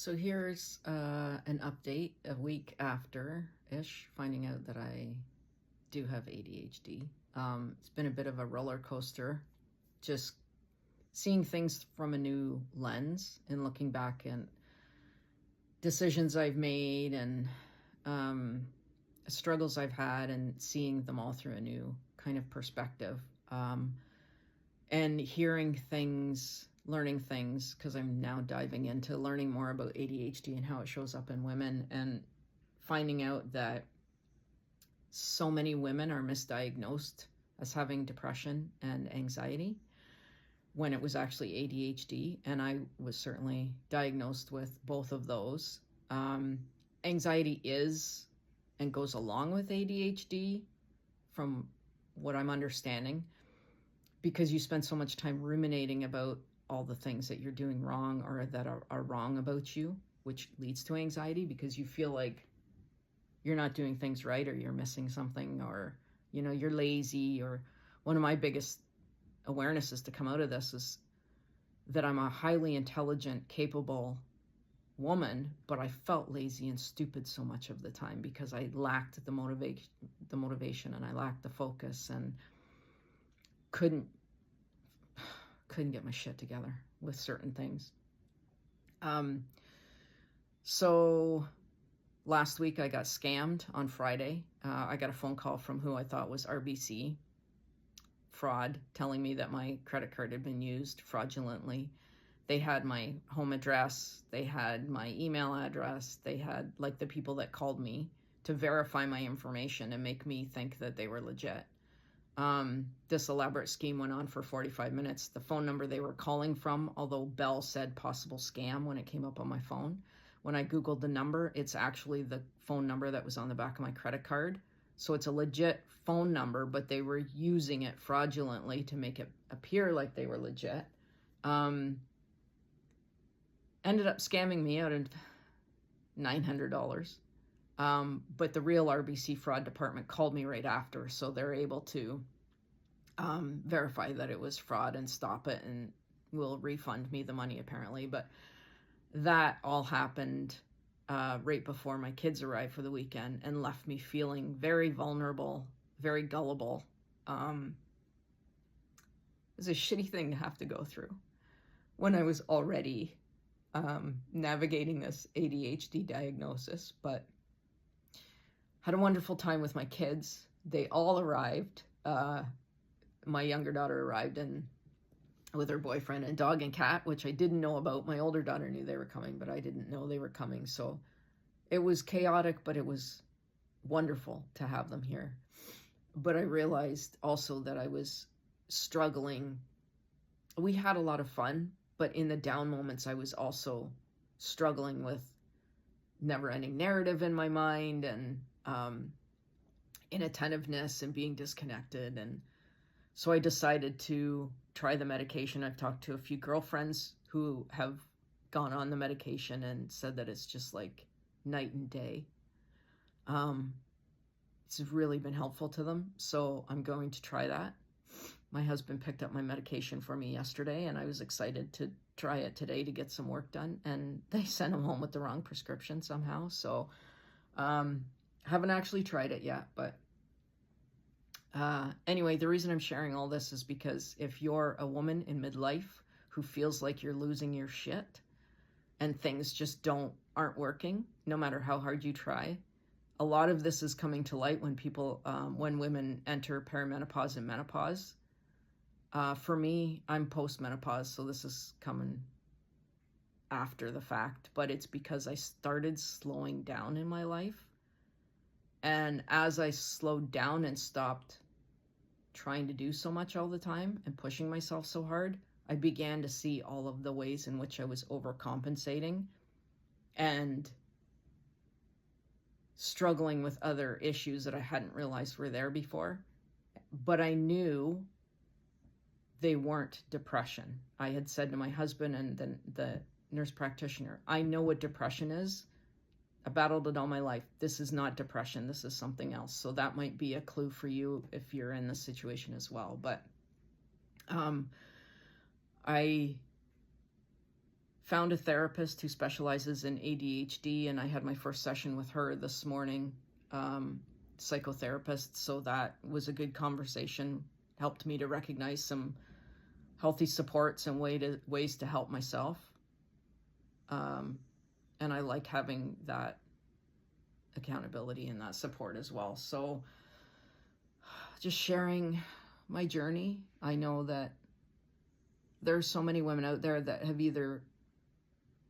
So here's an update a week after-ish, finding out that I do have ADHD. It's been a bit of a roller coaster, just seeing things from a new lens and looking back at decisions I've made and struggles I've had and seeing them all through a new kind of perspective. And hearing things, learning things, because I'm now diving into learning more about ADHD and how it shows up in women, and finding out that so many women are misdiagnosed as having depression and anxiety when it was actually ADHD. And I was certainly diagnosed with both of those. Anxiety is and goes along with ADHD from what I'm understanding, because you spend so much time ruminating about all the things that you're doing wrong or that are wrong about you, which leads to anxiety because you feel like you're not doing things right, or you're missing something, or, you're lazy. Or one of my biggest awarenesses to come out of this is that I'm a highly intelligent, capable woman, but I felt lazy and stupid so much of the time because I lacked the motivation and I lacked the focus and couldn't get my shit together with certain things. So last week I got scammed on Friday. I got a phone call from who I thought was RBC fraud, telling me that my credit card had been used fraudulently. They had my home address, they had my email address, they had the people that called me to verify my information and make me think that they were legit. This elaborate scheme went on for 45 minutes. The phone number they were calling from, although Bell said possible scam when it came up on my phone, when I Googled the number, it's actually the phone number that was on the back of my credit card. So it's a legit phone number, but they were using it fraudulently to make it appear like they were legit. Ended up scamming me out of $900. But the real RBC fraud department called me right after, so they're able to verify that it was fraud and stop it, and will refund me the money apparently. But that all happened right before my kids arrived for the weekend and left me feeling very vulnerable, very gullible. It was a shitty thing to have to go through when I was already navigating this ADHD diagnosis, but had a wonderful time with my kids. They all arrived. My younger daughter arrived and with her boyfriend and dog and cat, which I didn't know about. My older daughter knew they were coming, but I didn't know they were coming. So it was chaotic, but it was wonderful to have them here. But I realized also that I was struggling. We had a lot of fun, but in the down moments, I was also struggling with never-ending narrative in my mind and inattentiveness and being disconnected. And so I decided to try the medication. I've talked to a few girlfriends who have gone on the medication and said that it's just like night and day. It's really been helpful to them. So I'm going to try that. My husband picked up my medication for me yesterday, and I was excited to try it today to get some work done. And they sent him home with the wrong prescription somehow. So haven't actually tried it yet, but anyway, the reason I'm sharing all this is because if you're a woman in midlife who feels like you're losing your shit and things just aren't working, no matter how hard you try, a lot of this is coming to light when women enter perimenopause and menopause. For me, I'm postmenopause, so this is coming after the fact, but it's because I started slowing down in my life. And as I slowed down and stopped trying to do so much all the time and pushing myself so hard, I began to see all of the ways in which I was overcompensating and struggling with other issues that I hadn't realized were there before. But I knew they weren't depression. I had said to my husband and then the nurse practitioner, I know what depression is. I battled it all my life. This is not depression. This is something else. So that might be a clue for you if you're in this situation as well. But I found a therapist who specializes in ADHD, and I had my first session with her this morning, psychotherapist. So that was a good conversation, helped me to recognize some healthy supports and ways to help myself. And I like having that accountability and that support as well. So just sharing my journey. I know that there's so many women out there that have either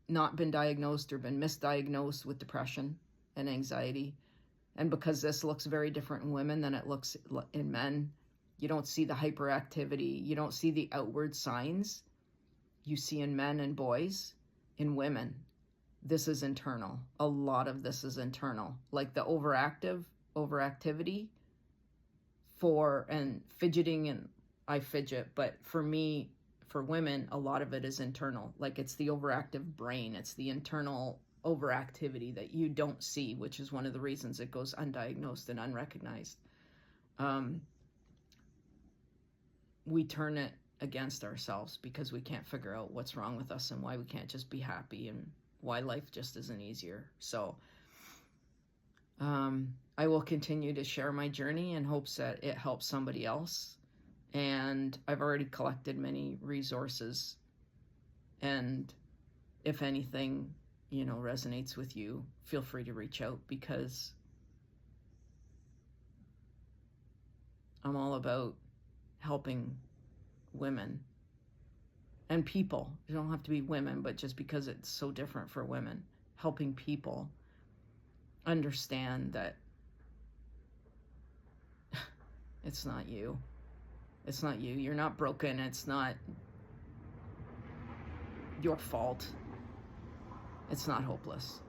not been diagnosed or been misdiagnosed with depression and anxiety. And because this looks very different in women than it looks in men, you don't see the hyperactivity, you don't see the outward signs you see in men and boys. In women, this is internal. A lot of this is internal. Like the overactivity and fidgeting, and I fidget, but for me, for women, a lot of it is internal. Like it's the overactive brain. It's the internal overactivity that you don't see, which is one of the reasons it goes undiagnosed and unrecognized. We turn it against ourselves because we can't figure out what's wrong with us and why we can't just be happy and why life just isn't easier. So I will continue to share my journey in hopes that it helps somebody else. And I've already collected many resources. And if anything, resonates with you, feel free to reach out, because I'm all about helping women and people. You don't have to be women, but just because it's so different for women, helping people understand that it's not you. It's not you. You're not broken. It's not your fault. It's not hopeless.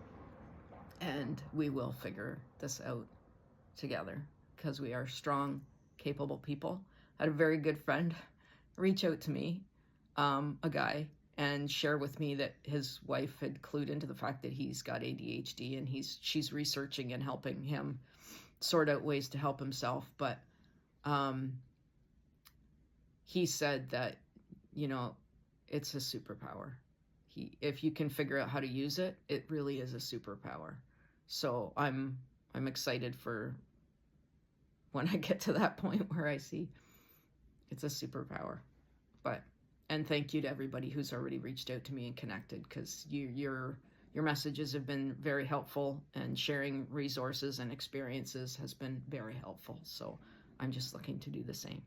And we will figure this out together because we are strong, capable people. I had a very good friend reach out to me, a guy, and share with me that his wife had clued into the fact that he's got ADHD, and she's researching and helping him sort out ways to help himself. But he said that, it's a superpower. If you can figure out how to use it, it really is a superpower. So I'm excited for when I get to that point where I see it's a superpower. And thank you to everybody who's already reached out to me and connected, because your messages have been very helpful, and sharing resources and experiences has been very helpful. So I'm just looking to do the same.